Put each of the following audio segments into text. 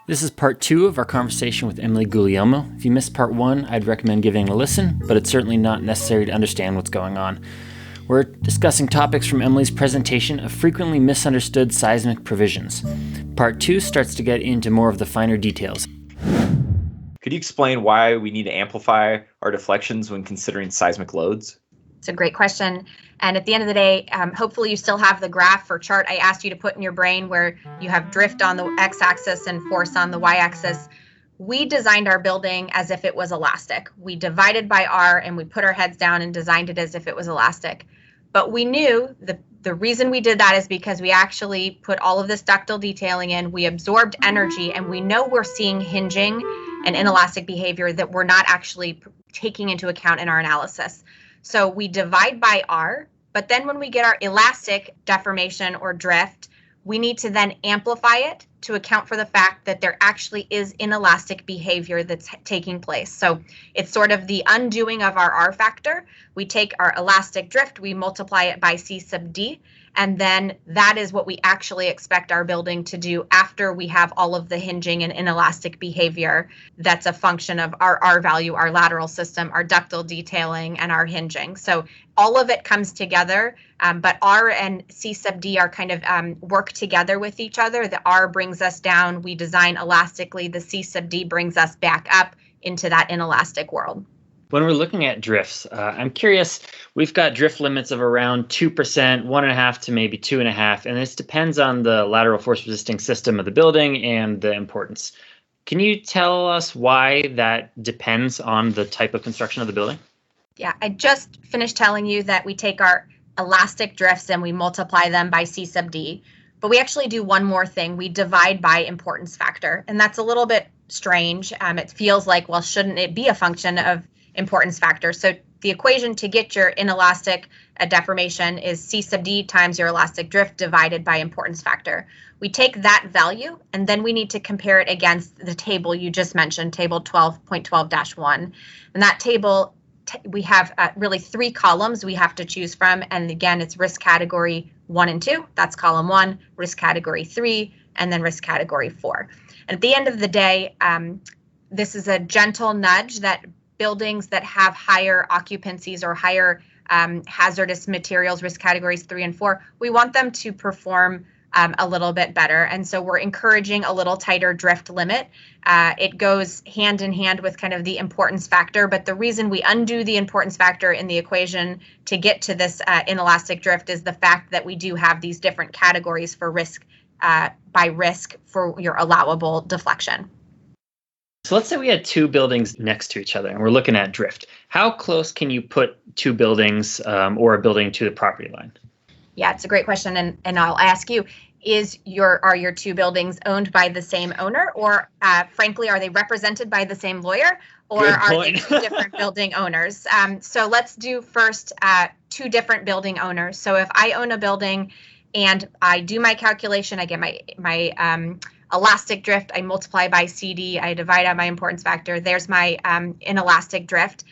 This is part 2 of our conversation with Emily Guglielmo. If you missed part 1, I'd recommend giving it a listen, but it's certainly not necessary to understand what's going on. We're discussing topics from Emily's presentation of frequently misunderstood seismic provisions. Part 2 starts to get into more of the finer details. Could you explain why we need to amplify our deflections when considering seismic loads? It's a great question. And at the end of the day, hopefully you still have the graph or chart I asked you to put in your brain where you have drift on the x-axis and force on the y-axis. We designed our building as if it was elastic. We divided by R and we put our heads down and designed it as if it was elastic. But we knew the reason we did that is because we actually put all of this ductile detailing in, we absorbed energy, and we know we're seeing hinging and inelastic behavior that we're not actually taking into account in our analysis. So we divide by R, but then when we get our elastic deformation or drift, we need to then amplify it to account for the fact that there actually is inelastic behavior that's taking place. So it's sort of the undoing of our R factor. We take our elastic drift, we multiply it by C sub D, and then that is what we actually expect our building to do after we have all of the hinging and inelastic behavior that's a function of our R value, our lateral system, our ductile detailing, and our hinging. So all of it comes together, but R and C sub D are kind of work together with each other. The R brings us down, we design elastically, the C sub D brings us back up into that inelastic world. When we're looking at drifts, I'm curious, we've got drift limits of around 2%, 1.5 to maybe 2.5, and this depends on the lateral force resisting system of the building and the importance. Can you tell us why that depends on the type of construction of the building? Yeah, I just finished telling you that we take our elastic drifts and we multiply them by C sub D, but we actually do one more thing. We divide by importance factor, and that's a little bit strange. It feels like, well, shouldn't it be a function of importance factor? So the equation to get your inelastic deformation is C sub D times your elastic drift divided by importance factor. We take that value and then we need to compare it against the table you just mentioned, table 12.12-1. And that table, we have really 3 columns we have to choose from. And again, it's risk category 1 and 2. That's column 1, risk category 3, and then risk category 4. And at the end of the day, this is a gentle nudge that buildings that have higher occupancies or higher hazardous materials, risk categories 3 and 4, we want them to perform a little bit better. And so we're encouraging a little tighter drift limit. It goes hand in hand with kind of the importance factor. But the reason we undo the importance factor in the equation to get to this inelastic drift is the fact that we do have these different categories for risk by risk for your allowable deflection. So let's say we had 2 buildings next to each other and we're looking at drift. How close can you put 2 buildings or a building to the property line? Yeah, it's a great question. And I'll ask you, are your 2 buildings owned by the same owner, or frankly, are they represented by the same lawyer, or are they 2 different building owners? So let's do first 2 different building owners. So if I own a building and I do my calculation, I get my elastic drift, I multiply by CD, I divide out my importance factor. There's my inelastic drift.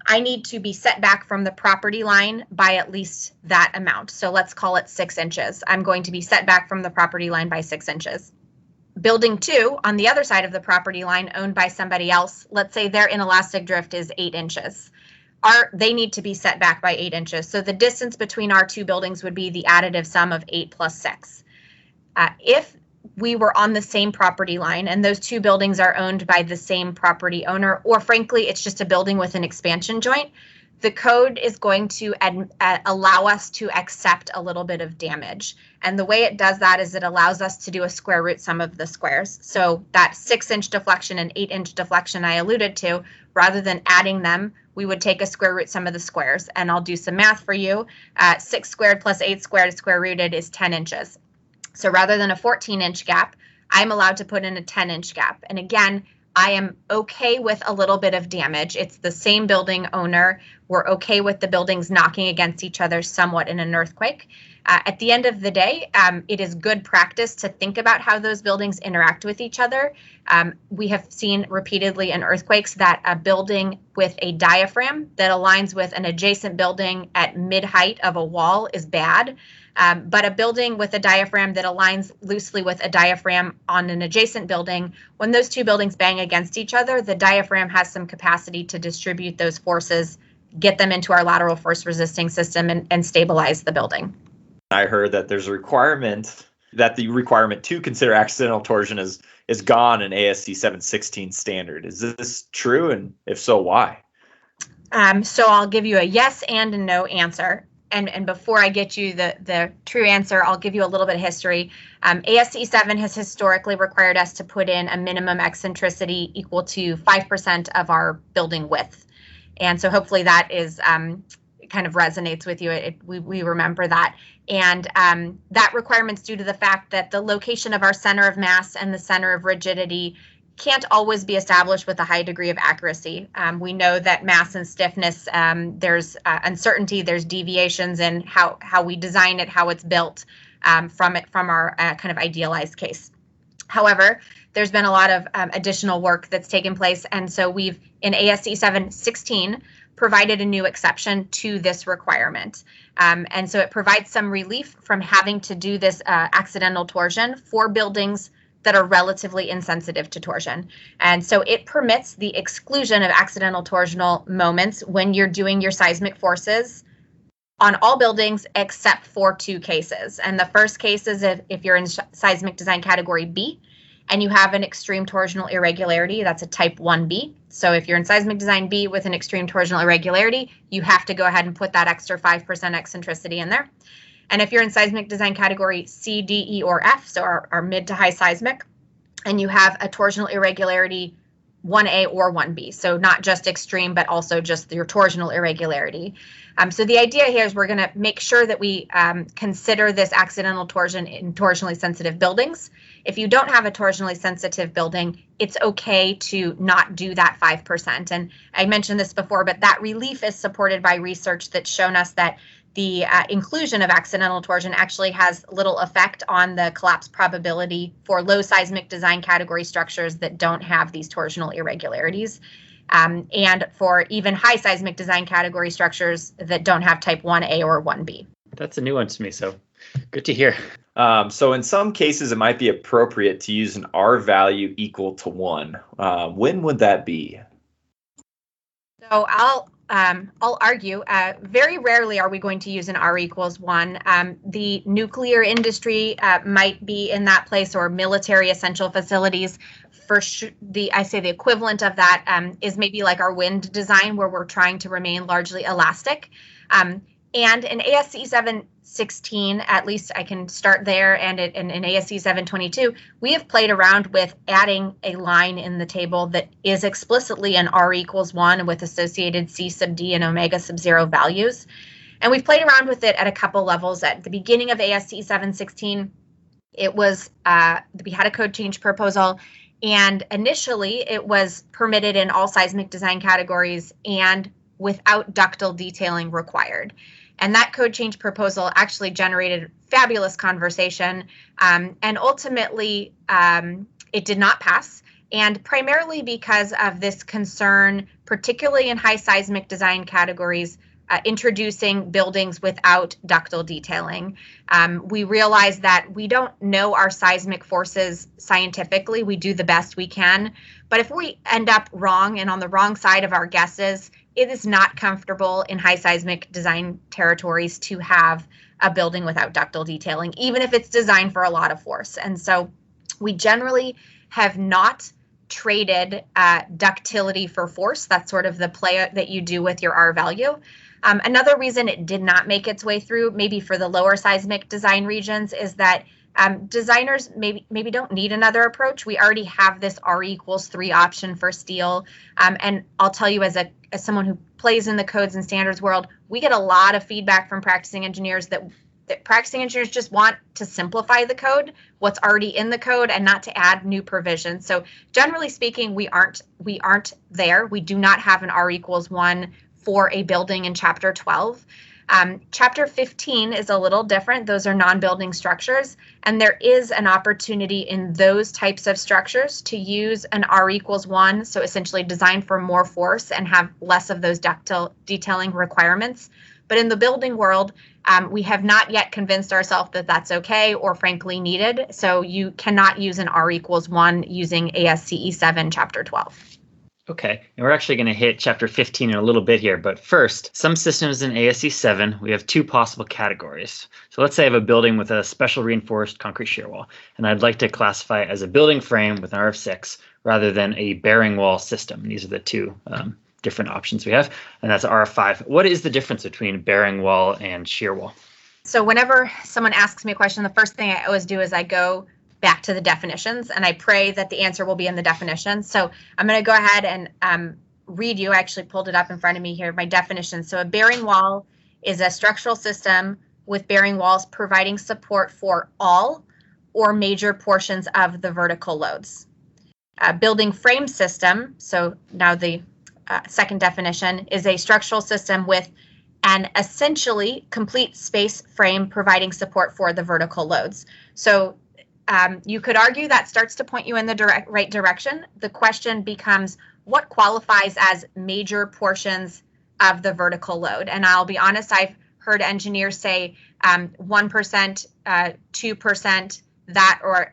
I need to be set back from the property line by at least that amount. So let's call it 6 inches. I'm going to be set back from the property line by 6 inches. Building 2 on the other side of the property line owned by somebody else, let's say their inelastic drift is 8 inches. They need to be set back by 8 inches. So the distance between our 2 buildings would be the additive sum of 8 plus 6. If we were on the same property line and those 2 buildings are owned by the same property owner, or frankly, it's just a building with an expansion joint, the code is going to allow us to accept a little bit of damage. And the way it does that is it allows us to do a square root sum of the squares. So that 6-inch deflection and 8-inch deflection I alluded to, rather than adding them, we would take a square root sum of the squares. And I'll do some math for you. 6 squared plus 8 squared square rooted is 10 inches. So rather than a 14-inch gap, I'm allowed to put in a 10-inch gap. And again, I am okay with a little bit of damage. It's the same building owner. We're okay with the buildings knocking against each other somewhat in an earthquake. At the end of the day, it is good practice to think about how those buildings interact with each other. We have seen repeatedly in earthquakes that a building with a diaphragm that aligns with an adjacent building at mid-height of a wall is bad. But a building with a diaphragm that aligns loosely with a diaphragm on an adjacent building, when those two buildings bang against each other, the diaphragm has some capacity to distribute those forces, get them into our lateral force resisting system, and stabilize the building. I heard that there's a requirement that the requirement to consider accidental torsion is gone in ASCE 716 standard. Is this true? And if so, why? So I'll give you a yes and a no answer. And before I get you the true answer, I'll give you a little bit of history. ASCE 7 has historically required us to put in a minimum eccentricity equal to 5% of our building width. And so hopefully that is kind of resonates with you. We remember that. And that requirement's due to the fact that the location of our center of mass and the center of rigidity can't always be established with a high degree of accuracy. We know that mass and stiffness, there's uncertainty, there's deviations in how we design it, how it's built from our kind of idealized case. However, there's been a lot of additional work that's taken place, and so we've, in ASCE 716, provided a new exception to this requirement. And so it provides some relief from having to do this accidental torsion for buildings that are relatively insensitive to torsion. And so it permits the exclusion of accidental torsional moments when you're doing your seismic forces on all buildings except for two cases. And the first case is if you're in seismic design category B and you have an extreme torsional irregularity, that's a type 1B. So if you're in seismic design B with an extreme torsional irregularity, you have to go ahead and put that extra 5% eccentricity in there. And if you're in seismic design category C, D, E, or F, so our mid to high seismic, and you have a torsional irregularity 1A or 1B, so not just extreme, but also just your torsional irregularity. So the idea here is we're going to make sure that we consider this accidental torsion in torsionally sensitive buildings. If you don't have a torsionally sensitive building, it's okay to not do that 5%. And I mentioned this before, but that relief is supported by research that's shown us that the inclusion of accidental torsion actually has little effect on the collapse probability for low seismic design category structures that don't have these torsional irregularities. And for even high seismic design category structures that don't have type 1A or 1B. That's a new one to me, so good to hear. So in some cases, it might be appropriate to use an R value equal to 1. When would that be? So I'll argue very rarely are we going to use an R equals 1. The nuclear industry might be in that place, or military essential facilities. For sure, the equivalent of that is maybe like our wind design, where we're trying to remain largely elastic. And in ASCE 716, at least I can start there, and in ASCE 722, we have played around with adding a line in the table that is explicitly an R equals 1 with associated C sub D and omega sub 0 values. And we've played around with it at a couple levels. At the beginning of ASCE 716, it was we had a code change proposal, and initially it was permitted in all seismic design categories and without ductile detailing required. And that code change proposal actually generated fabulous conversation, and ultimately it did not pass, and primarily because of this concern, particularly in high seismic design categories, introducing buildings without ductile detailing. We realize that we don't know our seismic forces scientifically. We do the best we can, but if we end up wrong and on the wrong side of our guesses, it is not comfortable in high seismic design territories to have a building without ductile detailing, even if it's designed for a lot of force. And so we generally have not traded ductility for force. That's sort of the play that you do with your R value. Another reason it did not make its way through, maybe for the lower seismic design regions, is that designers maybe don't need another approach. We already have this R equals 3 option for steel. And I'll tell you, as someone who plays in the codes and standards world, we get a lot of feedback from practicing engineers that practicing engineers just want to simplify the code, what's already in the code, and not to add new provisions. So generally speaking, we aren't there. We do not have an R equals 1 for a building in Chapter 12. Chapter 15 is a little different. Those are non-building structures, and there is an opportunity in those types of structures to use an R=1, so essentially designed for more force and have less of those detailing requirements. But in the building world, we have not yet convinced ourselves that that's okay or frankly needed. So you cannot use an R=1 using ASCE 7 Chapter 12. Okay, and we're actually going to hit Chapter 15 in a little bit here, but first, some systems in ASCE 7, we have two possible categories. So let's say I have a building with a special reinforced concrete shear wall, and I'd like to classify it as a building frame with an R of 6 rather than a bearing wall system. These are the two different options we have, and that's R of 5. What is the difference between bearing wall and shear wall? So whenever someone asks me a question, the first thing I always do is I go back to the definitions, and I pray that the answer will be in the definitions. So I'm going to go ahead and read you. I actually pulled it up in front of me here, my definition. So a bearing wall is a structural system with bearing walls providing support for all or major portions of the vertical loads. A building frame system, so now the second definition, is a structural system with an essentially complete space frame providing support for the vertical loads. So you could argue that starts to point you in the right direction. The question becomes, what qualifies as major portions of the vertical load? And I'll be honest, I've heard engineers say 1%, 2%, that or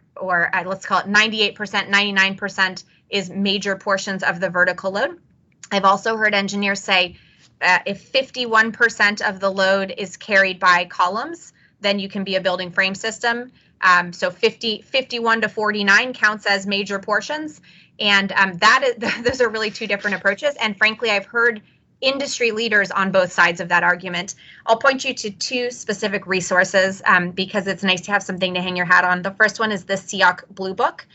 let's call it 98%, 99% is major portions of the vertical load. I've also heard engineers say if 51% of the load is carried by columns, then you can be a building frame system. So 51 to 49 counts as major portions. And those are really two different approaches. And frankly, I've heard industry leaders on both sides of that argument. I'll point you to two specific resources because it's nice to have something to hang your hat on. The first one is the SEOC Blue Book.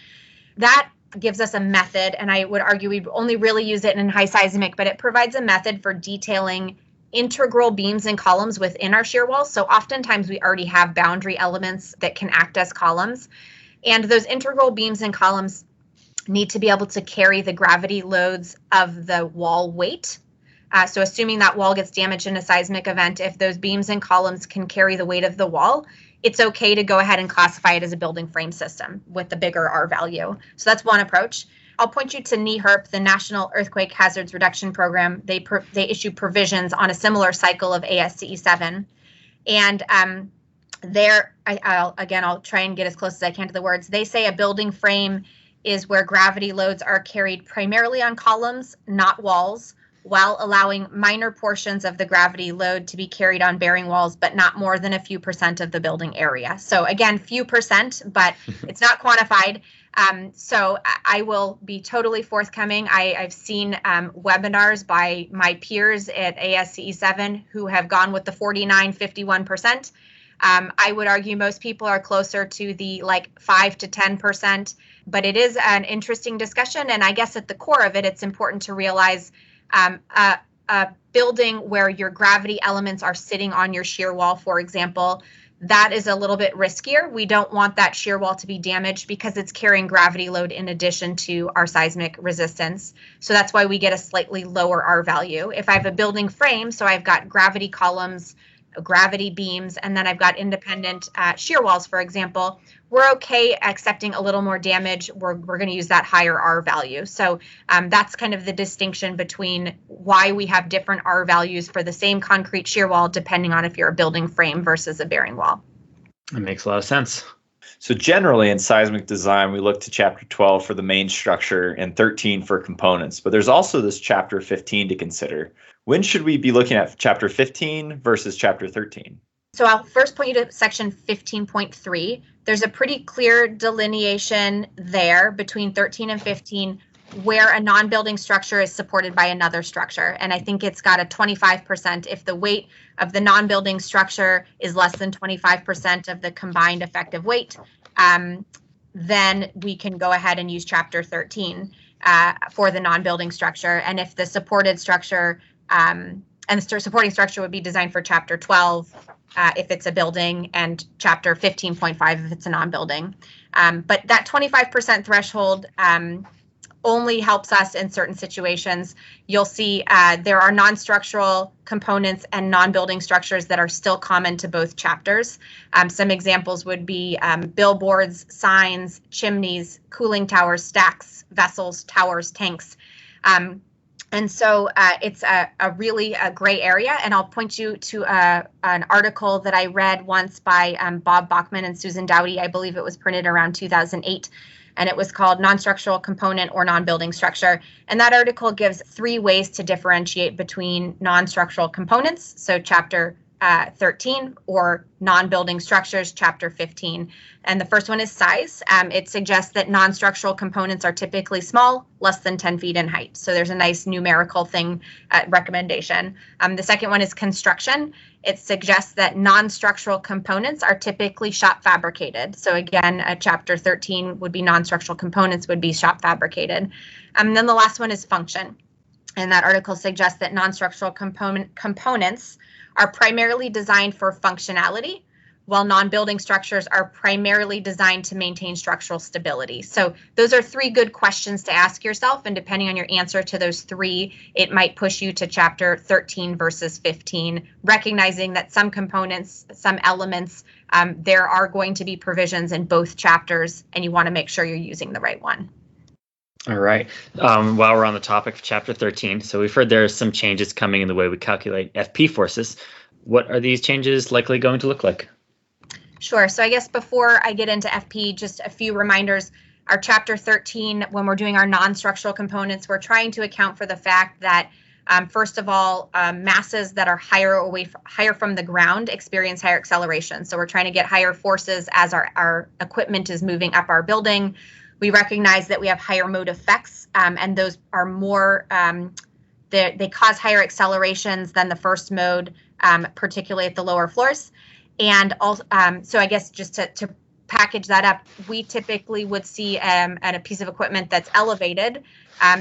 That gives us a method, and I would argue we only really use it in high seismic, but it provides a method for detailing integral beams and columns within our shear walls. So oftentimes we already have boundary elements that can act as columns. And those integral beams and columns need to be able to carry the gravity loads of the wall weight. So assuming that wall gets damaged in a seismic event, if those beams and columns can carry the weight of the wall, it's okay to go ahead and classify it as a building frame system with the bigger R value. So that's one approach. I'll point you to NEHRP, the National Earthquake Hazards Reduction Program. They issue provisions on a similar cycle of ASCE 7. And I'll try and get as close as I can to the words. They say a building frame is where gravity loads are carried primarily on columns, not walls, while allowing minor portions of the gravity load to be carried on bearing walls, but not more than a few percent of the building area. So again, few percent, but it's not quantified. So I will be totally forthcoming. I've seen webinars by my peers at ASCE 7 who have gone with the 49, 51%. I would argue most people are closer to the 5 to 10%, but it is an interesting discussion. And I guess at the core of it, it's important to realize a building where your gravity elements are sitting on your shear wall, for example, that is a little bit riskier. We don't want that shear wall to be damaged because it's carrying gravity load in addition to our seismic resistance. So that's why we get a slightly lower R value. If I have a building frame, so I've got gravity columns, gravity beams, and then I've got independent shear walls, for example, we're okay accepting a little more damage. We're going to use that higher R value. So that's kind of the distinction between why we have different R values for the same concrete shear wall, depending on if you're a building frame versus a bearing wall. That makes a lot of sense. So generally in seismic design, we look to Chapter 12 for the main structure and 13 for components, but there's also this Chapter 15 to consider. When should we be looking at Chapter 15 versus Chapter 13? So I'll first point you to section 15.3. There's a pretty clear delineation there between 13 and 15 where a non-building structure is supported by another structure. And I think it's got a 25% if the weight of the non-building structure is less than 25% of the combined effective weight, then we can go ahead and use Chapter 13 for the non-building structure. And if the supported structure and the supporting structure would be designed for Chapter 12 if it's a building and Chapter 15.5 if it's a non-building. But that 25% threshold only helps us in certain situations. You'll see there are non-structural components and non-building structures that are still common to both chapters. Some examples would be billboards, signs, chimneys, cooling towers, stacks, vessels, towers, tanks. And so it's a really gray area. And I'll point you to an article that I read once by Bob Bachman and Susan Dowdy. I believe it was printed around 2008. And it was called Non-Structural Component or Non-Building Structure. And that article gives 3 ways to differentiate between non-structural components, so chapter 13, or non-building structures, chapter 15. And the first one is size. It suggests that non-structural components are typically small, less than 10 feet in height. So there's a nice numerical thing recommendation. The second one is construction. It suggests that non-structural components are typically shop fabricated. So again, chapter 13 would be non-structural components would be shop fabricated. And then the last one is function. And that article suggests that non-structural components are primarily designed for functionality, while non-building structures are primarily designed to maintain structural stability. So those are 3 good questions to ask yourself, and depending on your answer to those 3, it might push you to chapter 13 versus 15, recognizing that some components, some elements, there are going to be provisions in both chapters, and you want to make sure you're using the right one. All right. While we're on the topic of chapter 13, so we've heard there's some changes coming in the way we calculate FP forces. What are these changes likely going to look like? Sure. So I guess before I get into FP, just a few reminders. Our chapter 13, when we're doing our non-structural components, we're trying to account for the fact that, first of all, masses that are higher from the ground experience higher acceleration. So we're trying to get higher forces as our equipment is moving up our building. We recognize that we have higher mode effects, and those are more, they cause higher accelerations than the first mode, particularly at the lower floors. And also, so I guess just to package that up, we typically would see at a piece of equipment that's elevated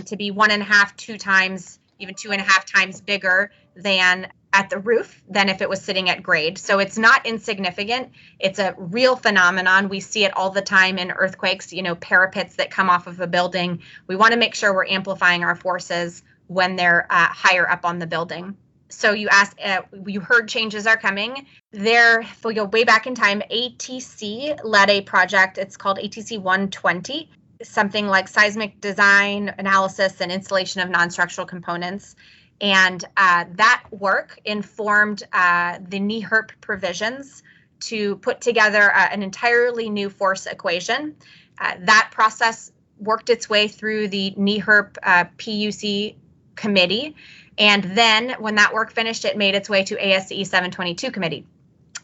to be 1.5, 2 times, even 2.5 times bigger than at the roof than if it was sitting at grade. So it's not insignificant. It's a real phenomenon. We see it all the time in earthquakes, parapets that come off of a building. We want to make sure we're amplifying our forces when they're higher up on the building. So you asked, you heard changes are coming. If we go way back in time, ATC led a project. It's called ATC 120, something like seismic design, analysis, and installation of non-structural components. And that work informed the NEHRP provisions to put together an entirely new force equation. That process worked its way through the NEHRP PUC committee. And then when that work finished, it made its way to ASCE 722 committee.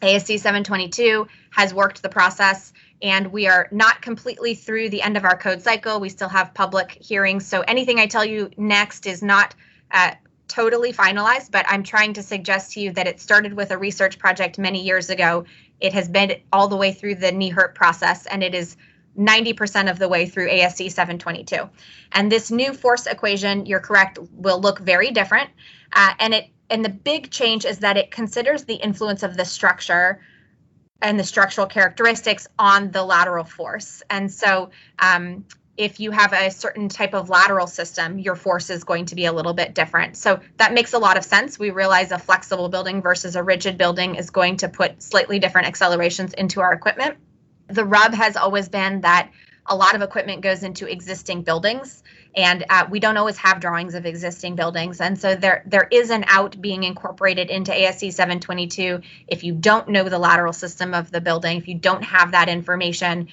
ASCE 722 has worked the process, and we are not completely through the end of our code cycle. We still have public hearings. So anything I tell you next is not totally finalized, but I'm trying to suggest to you that it started with a research project many years ago. It has been all the way through the NEHRP process, and it is 90% of the way through ASCE 722. And this new force equation, you're correct, will look very different. And the big change is that it considers the influence of the structure and the structural characteristics on the lateral force. And so if you have a certain type of lateral system, your force is going to be a little bit different. So that makes a lot of sense. We realize a flexible building versus a rigid building is going to put slightly different accelerations into our equipment. The rub has always been that a lot of equipment goes into existing buildings, and we don't always have drawings of existing buildings. And so there is an out being incorporated into ASCE 722. If you don't know the lateral system of the building, if you don't have that information,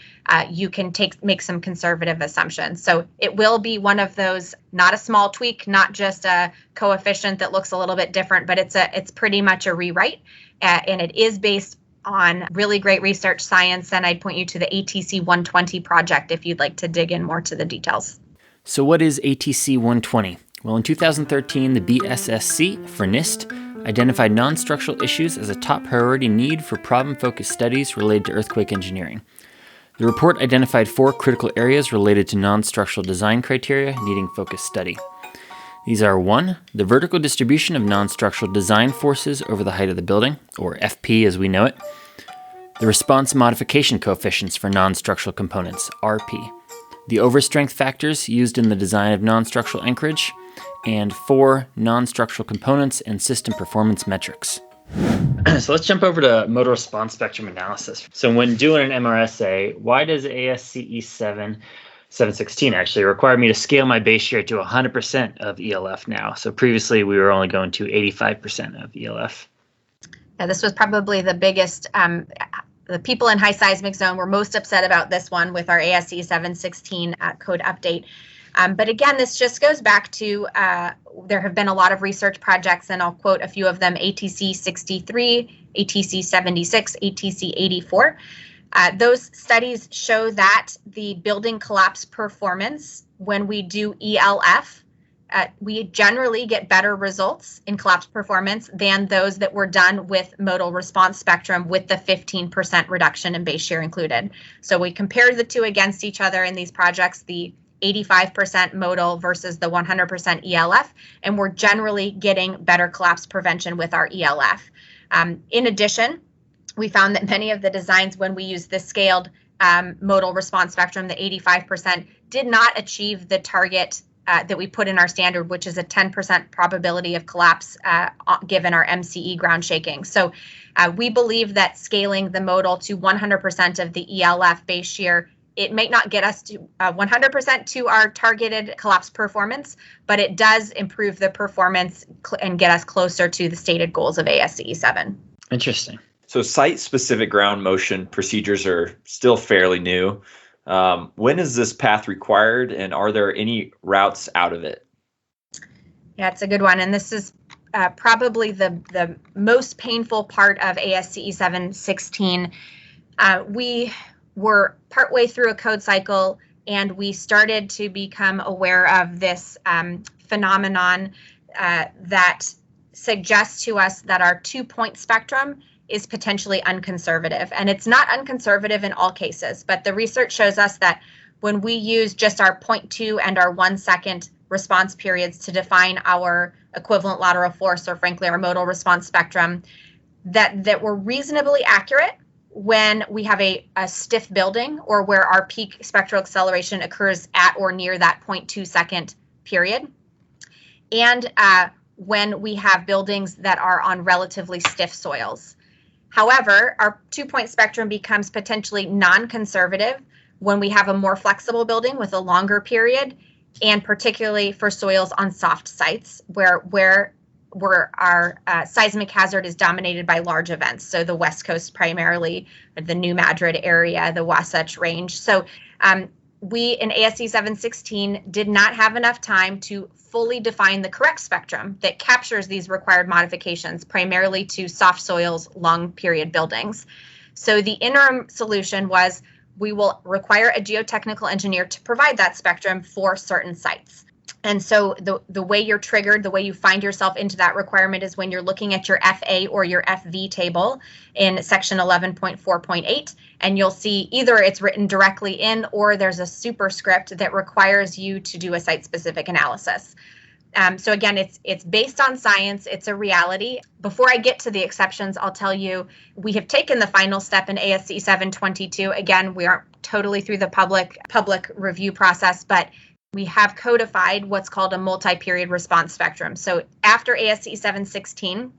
you can make some conservative assumptions. So it will be one of those, not a small tweak, not just a coefficient that looks a little bit different, but it's pretty much a rewrite, and it is based on really great research science. And I'd point you to the ATC 120 project if you'd like to dig in more to the details. So what is ATC 120? Well, in 2013, the BSSC for NIST identified non-structural issues as a top priority need for problem-focused studies related to earthquake engineering. The report identified 4 critical areas related to non-structural design criteria needing focused study. These are 1, the vertical distribution of non-structural design forces over the height of the building, or FP as we know it. The response modification coefficients for non-structural components, RP. the overstrength factors used in the design of non-structural anchorage, and 4 non-structural components and system performance metrics. So let's jump over to modal response spectrum analysis. So when doing an MRSA, why does ASCE 716 actually require me to scale my base shear to 100% of ELF now? So previously we were only going to 85% of ELF. Yeah, this was probably the biggest, the people in high seismic zone were most upset about this one with our ASCE 716 code update. But again, this just goes back to there have been a lot of research projects, and I'll quote a few of them: ATC 63, ATC 76, ATC 84. Those studies show that the building collapse performance, when we do ELF, we generally get better results in collapse performance than those that were done with modal response spectrum with the 15% reduction in base shear included. So we compared the two against each other in these projects, the 85% modal versus the 100% ELF, and we're generally getting better collapse prevention with our ELF. In addition, we found that many of the designs, when we use the scaled modal response spectrum, the 85%, did not achieve the target that we put in our standard, which is a 10% probability of collapse given our MCE ground shaking. So we believe that scaling the modal to 100% of the ELF base shear, it may not get us to 100% to our targeted collapse performance, but it does improve the performance and get us closer to the stated goals of ASCE 7. Interesting. So site-specific ground motion procedures are still fairly new. When is this path required, and are there any routes out of it? Yeah, it's a good one. And this is probably the most painful part of ASCE 716. We were partway through a code cycle, and we started to become aware of this phenomenon that suggests to us that our 2-point spectrum is potentially unconservative. And it's not unconservative in all cases, but the research shows us that when we use just our 0.2 and our 1 second response periods to define our equivalent lateral force, or frankly our modal response spectrum, that we're reasonably accurate when we have a stiff building or where our peak spectral acceleration occurs at or near that 0.2 second period, and when we have buildings that are on relatively stiff soils. However, our 2-point spectrum becomes potentially non-conservative when we have a more flexible building with a longer period, and particularly for soils on soft sites where our seismic hazard is dominated by large events. So the West Coast primarily, the New Madrid area, the Wasatch Range. So we in ASCE 716 did not have enough time to fully define the correct spectrum that captures these required modifications, primarily to soft soils, long period buildings. So the interim solution was we will require a geotechnical engineer to provide that spectrum for certain sites. And so the way you're triggered, the way you find yourself into that requirement is when you're looking at your FA or your FV table in section 11.4.8, and you'll see either it's written directly in or there's a superscript that requires you to do a site-specific analysis. So again, it's based on science. It's a reality. Before I get to the exceptions, I'll tell you, we have taken the final step in ASCE 722. Again, we aren't totally through the public review process, but we have codified what's called a multi-period response spectrum. So after ASCE 716,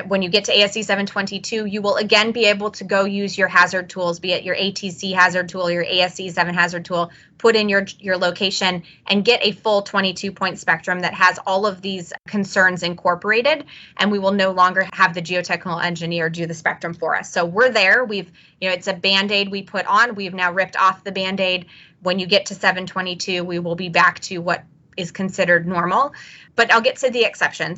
when you get to ASCE 722, you will again be able to go use your hazard tools, be it your ATC hazard tool, your ASCE 7 hazard tool, put in your location and get a full 22-point spectrum that has all of these concerns incorporated. And we will no longer have the geotechnical engineer do the spectrum for us. So we're there. It's a Band-Aid we put on. We've now ripped off the Band-Aid. When you get to 722, we will be back to what is considered normal. But I'll get to the exception.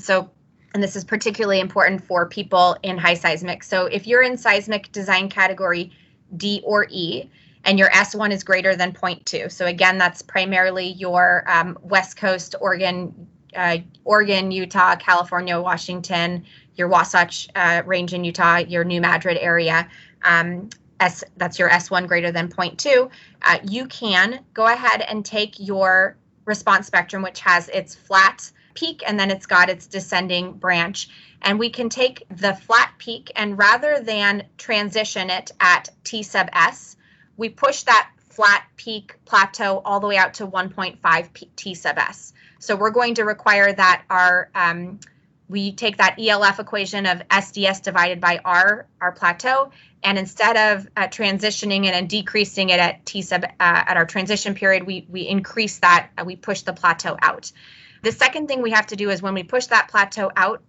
And this is particularly important for people in high seismic. So if you're in seismic design category D or E, and your S1 is greater than 0.2. So again, that's primarily your West Coast, Oregon, Utah, California, Washington, your Wasatch Range in Utah, your New Madrid area. That's your S1 greater than 0.2. You can go ahead and take your response spectrum, which has its flat peak and then it's got its descending branch. And we can take the flat peak, and rather than transition it at T sub S, we push that flat peak plateau all the way out to 1.5 T sub S. So we're going to require that we take that ELF equation of SDS divided by our plateau, and instead of transitioning it and decreasing it at T sub at our transition period, we increase that, we push the plateau out. The second thing we have to do is when we push that plateau out,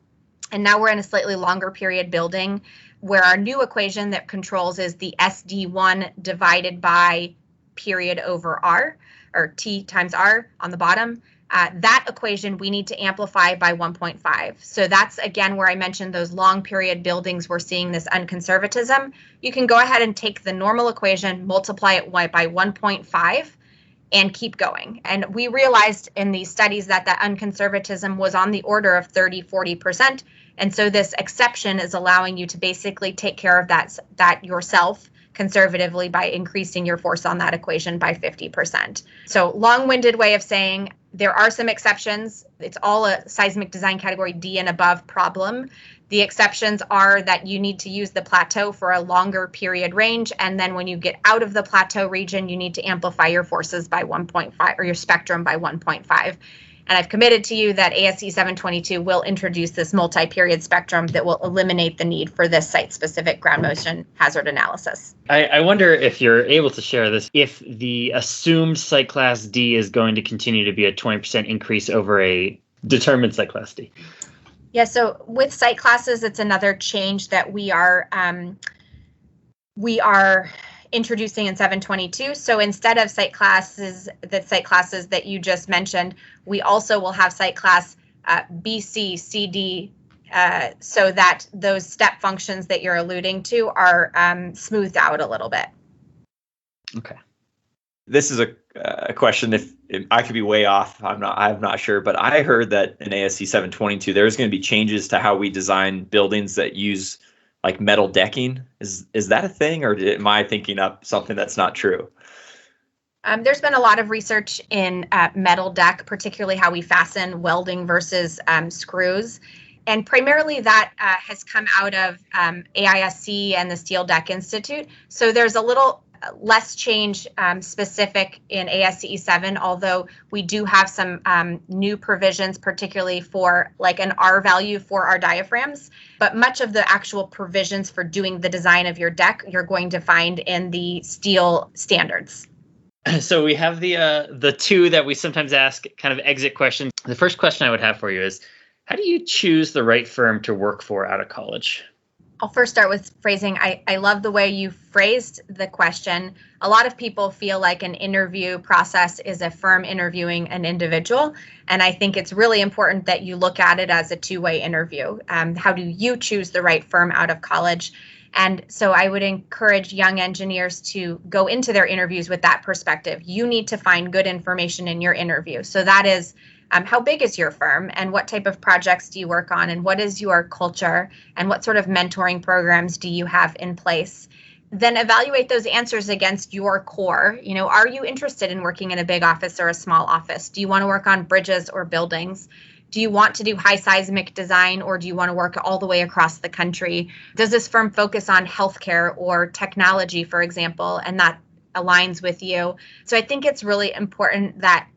and now we're in a slightly longer period building, where our new equation that controls is the SD1 divided by period over R, or T times R on the bottom. That equation we need to amplify by 1.5. So that's, again, where I mentioned those long period buildings, we're seeing this unconservatism. You can go ahead and take the normal equation, multiply it by 1.5, and keep going. And we realized in these studies that that unconservatism was on the order of 30-40%. And so this exception is allowing you to basically take care of that yourself conservatively by increasing your force on that equation by 50%. So long-winded way of saying there are some exceptions. It's all a seismic design category D and above problem. The exceptions are that you need to use the plateau for a longer period range. And then when you get out of the plateau region, you need to amplify your forces by 1.5 or your spectrum by 1.5. And I've committed to you that ASCE 722 will introduce this multi-period spectrum that will eliminate the need for this site-specific ground motion hazard analysis. I wonder if you're able to share this, if the assumed site class D is going to continue to be a 20% increase over a determined site class D. Yeah, so with site classes, it's another change that we are introducing in 722. So instead of site classes that you just mentioned, we also will have site class B, C, C, D, so that those step functions that you're alluding to are smoothed out a little bit. Okay. This is a question. If I could be way off, I'm not sure, but I heard that in ASCE 722 there's going to be changes to how we design buildings that use like metal decking. Is that a thing, or am I thinking up something that's not true? There's been a lot of research in metal deck, particularly how we fasten welding versus screws. And primarily that has come out of AISC and the Steel Deck Institute. So there's a little less change specific in ASCE 7, although we do have some new provisions, particularly for like an R value for our diaphragms. But much of the actual provisions for doing the design of your deck, you're going to find in the steel standards. So we have the two that we sometimes ask, kind of exit questions. The first question I would have for you is, how do you choose the right firm to work for out of college? I'll first start with phrasing. I love the way you phrased the question. A lot of people feel like an interview process is a firm interviewing an individual. And I think it's really important that you look at it as a two-way interview. How do you choose the right firm out of college? And so I would encourage young engineers to go into their interviews with that perspective. You need to find good information in your interview. So that is, how big is your firm, and what type of projects do you work on, and what is your culture, and what sort of mentoring programs do you have in place? Then evaluate those answers against your core. You know, are you interested in working in a big office or a small office? Do you want to work on bridges or buildings? Do you want to do high seismic design, or do you want to work all the way across the country? Does this firm focus on healthcare or technology, for example, and that aligns with you? So I think it's really important that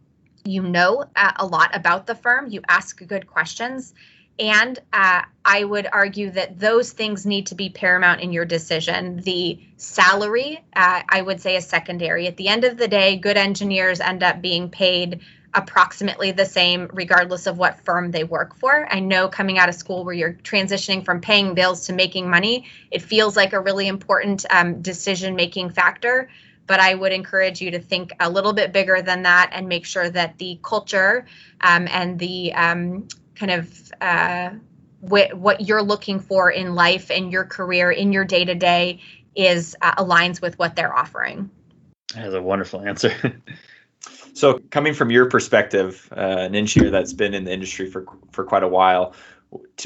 you know a lot about the firm, you ask good questions, and I would argue that those things need to be paramount in your decision. The salary, I would say, is secondary. At the end of the day, good engineers end up being paid approximately the same regardless of what firm they work for. I know coming out of school where you're transitioning from paying bills to making money, it feels like a really important decision-making factor. But I would encourage you to think a little bit bigger than that and make sure that the culture and the what you're looking for in life, in your career, in your day-to-day is aligns with what they're offering. That is a wonderful answer. So coming from your perspective, an engineer that's been in the industry for quite a while,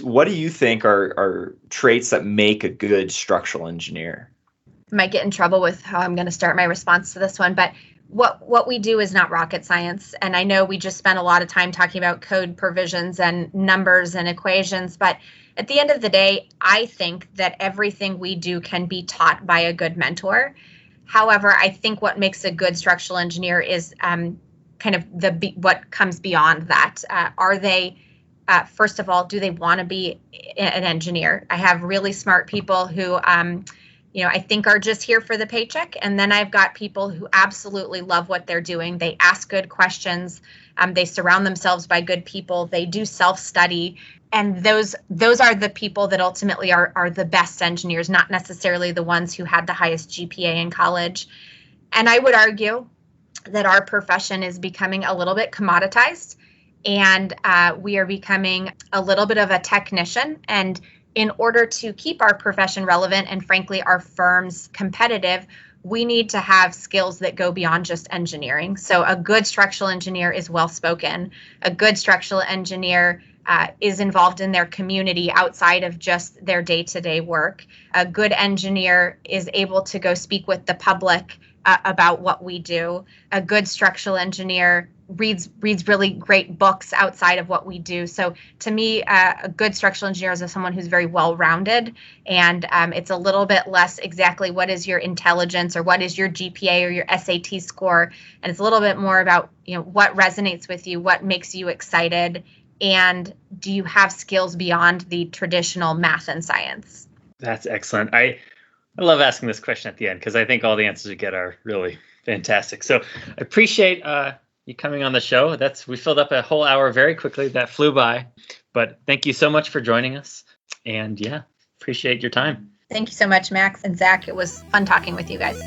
what do you think are traits that make a good structural engineer? Might get in trouble with how I'm going to start my response to this one, but what we do is not rocket science. And I know we just spent a lot of time talking about code provisions and numbers and equations, but at the end of the day, I think that everything we do can be taught by a good mentor. However, I think what makes a good structural engineer is kind of what comes beyond that. Are they, first of all, do they want to be an engineer? I have really smart people who, I think are just here for the paycheck. And then I've got people who absolutely love what they're doing. They ask good questions. They surround themselves by good people. They do self-study. And those are the people that ultimately are the best engineers, not necessarily the ones who had the highest GPA in college. And I would argue that our profession is becoming a little bit commoditized, and we are becoming a little bit of a technician. And in order to keep our profession relevant and frankly our firms competitive, we need to have skills that go beyond just engineering. So a good structural engineer is well-spoken. A good structural engineer is involved in their community outside of just their day-to-day work. A good engineer is able to go speak with the public about what we do. A good structural engineer reads really great books outside of what we do. So to me, a good structural engineer is someone who's very well-rounded, and it's a little bit less exactly what is your intelligence or what is your GPA or your SAT score, and it's a little bit more about what resonates with you, what makes you excited, and do you have skills beyond the traditional math and science? That's excellent. I love asking this question at the end because I think all the answers we get are really fantastic. So I appreciate you coming on the show. We filled up a whole hour very quickly. That flew by. But thank you so much for joining us. And yeah, appreciate your time. Thank you so much, Max and Zach. It was fun talking with you guys.